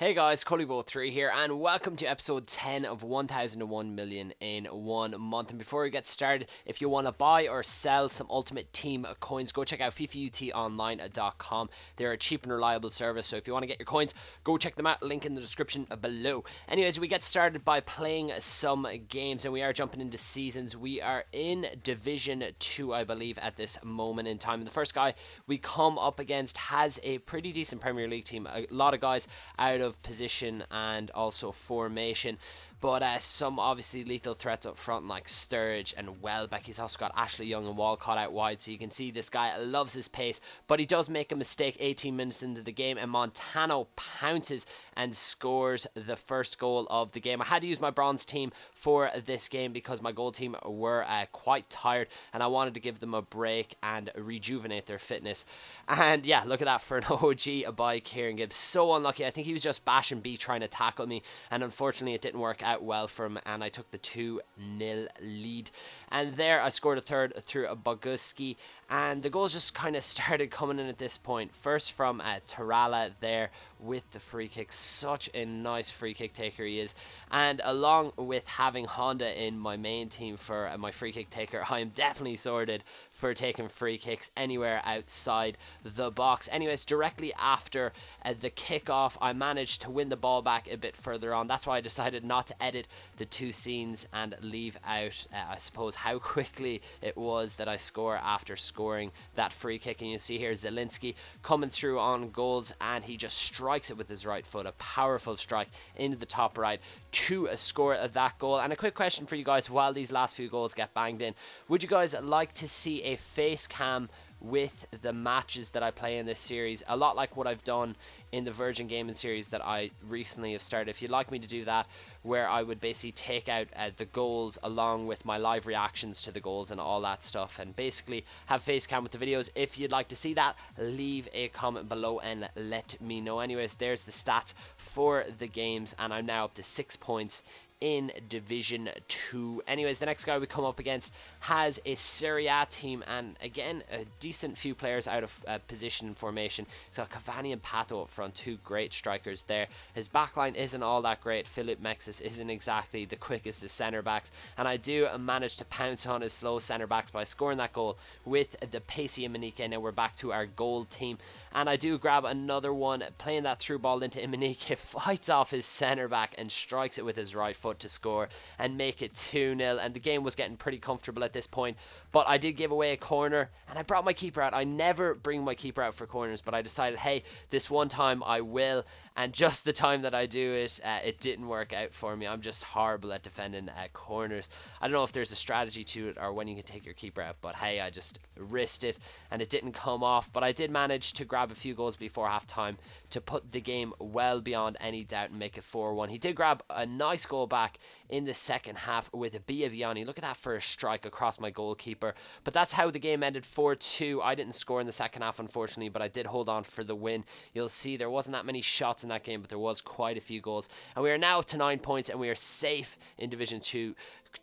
Hey guys, Cullybo3 here, and welcome to episode 10 of 1001 million in 1 month. And before we get started, if you want to buy or sell some Ultimate Team coins, go check out FIFAUTonline.com. They're a cheap and reliable service, so if you want to get your coins, go check them out. Link in the description below. Anyways, we get started by playing some games, and we are jumping into seasons. We are in Division 2, I believe, at this moment in time. And the first guy we come up against has a pretty decent Premier League team. A lot of guys out of position and also formation, but some obviously lethal threats up front like Sturridge and Welbeck. He's also got Ashley Young and Walcott out wide, so you can see this guy loves his pace, but he does make a mistake 18 minutes into the game, and Montano pounces and scores the first goal of the game. I had to use my bronze team for this game because my gold team were quite tired, and I wanted to give them a break and rejuvenate their fitness. And yeah, look at that for an OG by Kieran Gibbs. So unlucky. I think he was just bashing B trying to tackle me, and unfortunately it didn't work out well for him, and I took the 2-0 lead. And there I scored a third through a Boguski, and the goals just kind of started coming in at this point. First from Tarala there with the free kick. Such a nice free kick taker he is, and along with having Honda in my main team for my free kick taker, I am definitely sorted for taking free kicks anywhere outside the box. Anyways, directly after the kickoff, I managed to win the ball back a bit further on. That's why I decided not to edit the two scenes and leave out, I suppose, how quickly it was that I score after scoring that free kick. And you see here Zielinski coming through on goals, and he just strikes it with his right foot. A powerful strike into the top right to score that goal. And a quick question for you guys while these last few goals get banged in. Would you guys like to see a face cam with the matches that I play in this series, a lot like what I've done in the Virgin Gaming series that I recently have started? If you'd like me to do that, where I would basically take out the goals along with my live reactions to the goals and all that stuff, and basically have face cam with the videos. If you'd like to see that, leave a comment below and let me know. Anyways, there's the stats for the games, and I'm now up to 6 points in Division 2. Anyways, the next guy we come up against has a Serie A team, and again, a decent few players out of position and formation. He's got Cavani and Pato up front, two great strikers there. His backline isn't all that great. Philip Mexis isn't exactly the quickest of centre backs, and I do manage to pounce on his slow centre backs by scoring that goal with the pacey Imanike. Now we're back to our gold team, and I do grab another one, playing that through ball into Imanike, fights off his centre back and strikes it with his right foot to score and make it 2-0. And the game was getting pretty comfortable at this point, but I did give away a corner, and I brought my keeper out. I never bring my keeper out for corners, but I decided, hey, this one time I will, and just the time that I do it, it didn't work out for me. I'm just horrible at defending corners. I don't know if there's a strategy to it or when you can take your keeper out, but hey, I just risked it and it didn't come off. But I did manage to grab a few goals before half time to put the game well beyond any doubt and make it 4-1. He did grab a nice goal back in the second half with a Biabiani. Look at that for a strike across my goalkeeper. But that's how the game ended, 4-2. I didn't score in the second half, unfortunately, but I did hold on for the win. You'll see there wasn't that many shots in that game, but there was quite a few goals. And we are now up to 9 points, and we are safe in Division 2.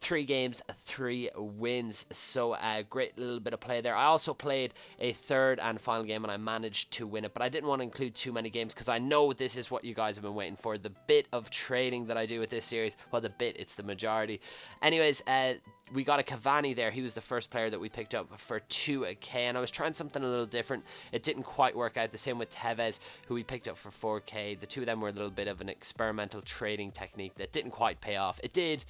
3 games, 3 wins. So a great little bit of play there. I also played a third and final game, and I managed to win it, but I didn't want to include too many games because I know this is what you guys have been waiting for, the bit of trading that I do with this series. Well, the bit, it's the majority. Anyways, we got a Cavani there. He was the first player that we picked up for 2k, and I was trying something a little different. It didn't quite work out. The same with Tevez, who we picked up for 4k. The two of them were a little bit of an experimental trading technique that didn't quite pay off. It did,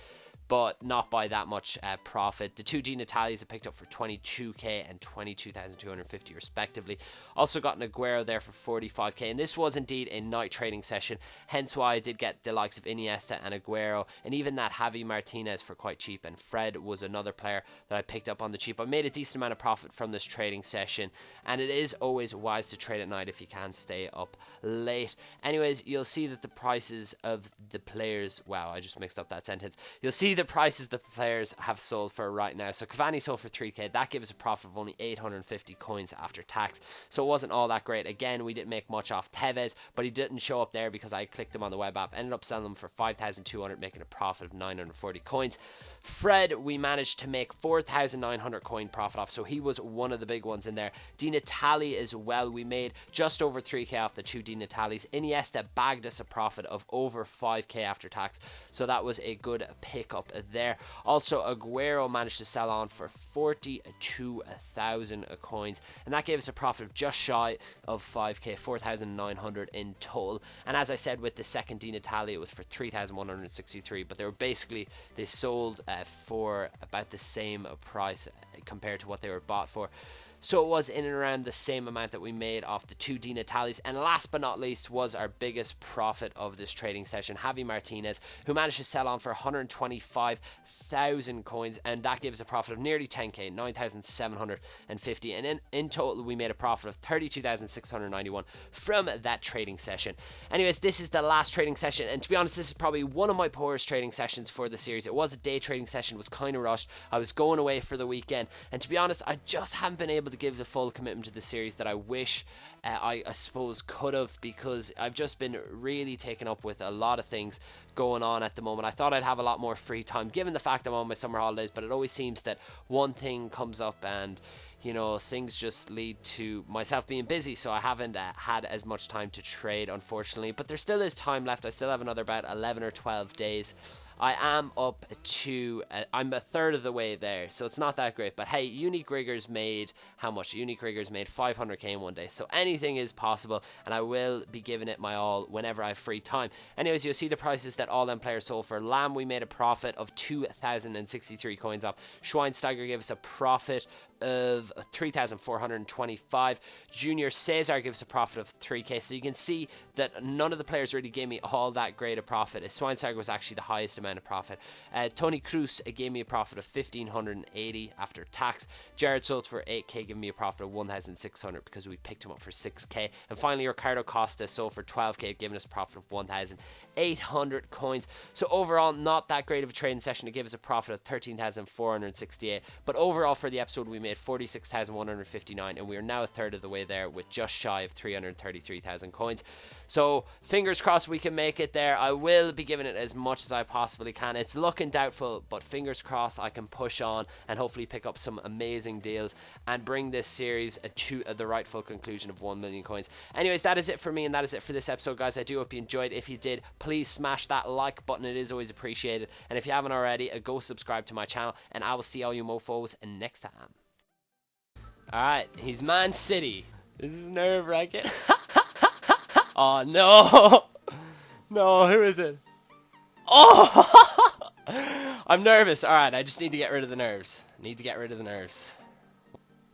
but not by that much profit. The two Di Natalias I picked up for 22k and 22,250 respectively. Also got an Aguero there for 45k, and this was indeed a night trading session, hence why I did get the likes of Iniesta and Aguero, and even that Javi Martinez for quite cheap, and Fred was another player that I picked up on the cheap. I made a decent amount of profit from this trading session, and it is always wise to trade at night if you can stay up late. Anyways, you'll see that the prices of the players, wow, I just mixed up that sentence. You'll see the prices the players have sold for right now. So Cavani sold for 3k. That gives a profit of only 850 coins after tax, so it wasn't all that great. Again, we didn't make much off Tevez, but he didn't show up there because I clicked him on the web app. Ended up selling him for 5,200, making a profit of 940 coins. Fred, we managed to make 4,900 coin profit off, so he was one of the big ones in there. Di Natale as well, we made just over 3k off the 2 Di Natales. Iniesta bagged us a profit of over 5k after tax, so that was a good pickup there. Also, Aguero managed to sell on for 42,000 coins, and that gave us a profit of just shy of 5k, 4,900 in total. And as I said, with the second Di Natale, it was for 3,163, but they sold for about the same price compared to what they were bought for. So it was in and around the same amount that we made off the 2 Di Natales. And last but not least was our biggest profit of this trading session, Javi Martinez, who managed to sell on for 125,000 coins, and that gives a profit of nearly 10k, 9,750. And in total, we made a profit of 32,691 from that trading session. Anyways, this is the last trading session, and to be honest, this is probably one of my poorest trading sessions for the series. It was a day trading session, it was kind of rushed. I was going away for the weekend, and to be honest, I just haven't been able to give the full commitment to the series that I wish I suppose could have, because I've just been really taken up with a lot of things going on at the moment. I thought I'd have a lot more free time given the fact I'm on my summer holidays, but it always seems that one thing comes up and things just lead to myself being busy, so I haven't had as much time to trade, unfortunately. But there still is time left. I still have another about 11 or 12 days. I am up to, I'm a third of the way there, so it's not that great. But hey, Unique Riggers made, how much? Unique Riggers made 500k in one day, so anything is possible, and I will be giving it my all whenever I have free time. Anyways, you'll see the prices that all them players sold for. Lamb, we made a profit of 2,063 coins off. Schweinsteiger gave us a profit of 3,425. Junior Cesar gives a profit of 3k, so you can see that none of the players really gave me all that great a profit. Schweinsteiger was actually the highest amount of profit. Tony Cruz gave me a profit of 1,580 after tax. Jared Schultz for 8k gave me a profit of 1,600 because we picked him up for 6k. And finally, Ricardo Costa sold for 12k, giving us a profit of 1,800 coins. So overall, not that great of a trading session. It gave us a profit of 13,468. But overall for the episode, we made 46,159, and we are now a third of the way there with just shy of 333,000 coins. So fingers crossed we can make it there. I will be giving it as much as I possibly can. It's looking doubtful, but fingers crossed I can push on and hopefully pick up some amazing deals and bring this series to the rightful conclusion of 1 million coins. Anyways, that is it for me, and that is it for this episode, guys. I do hope you enjoyed. If you did, please smash that like button. It is always appreciated. And if you haven't already, go subscribe to my channel, and I will see all you mofos next time. Alright, he's Man City. This is nerve-wracking. Oh, no. No, who is it? Oh! I'm nervous. Alright, I just need to get rid of the nerves.